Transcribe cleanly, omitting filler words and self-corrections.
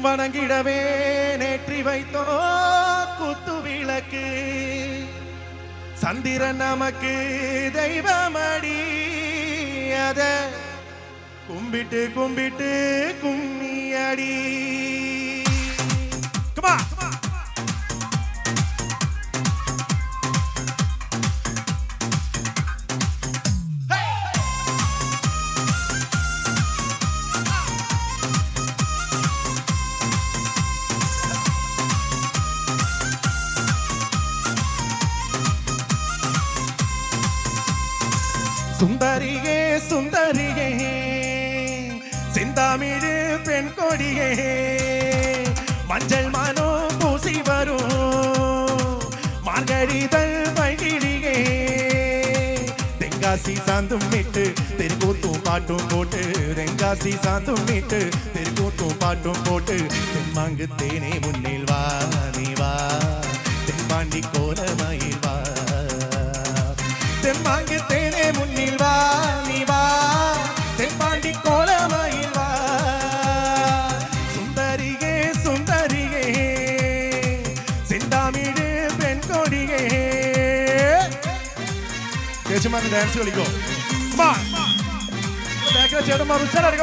வணங்கிடவே நேற்றி வைத்தோ குத்து விளக்கு சந்திரன் நமக்கு தெய்வமடி அத கும்பிட்டு கும்பிட்டு கும்மியடி சுந்தரியே சுந்தரியே செந்தாமிழு பெண் கொடியே மஞ்சள் மானோ பூசி வரும் மார்கழிதழ் வைகிழியே தெங்காசி சாந்தும் விட்டு தெருக்கூத்தும் பாட்டும் போட்டு தெங்காசி சாந்தும் விட்டு தெருக்கூத்தும் பாட்டும் போட்டு தென்மாங்கு தேனே முன்னில் வா நீ வா தென்பாண்டி கோலமயில் வா தென்மாங்கு தேனே முன்னில் வா நீ வா தென்பாண்டி கோலமயில் வா சுந்தரியே சுந்தரியே செந்தாமிழு பெண் கொடியே ചേച്ചിമാർക്ക് ഡാൻസ് കളിക്കോ ചേട്ടന്മാർ ഉച്ചാരാണ്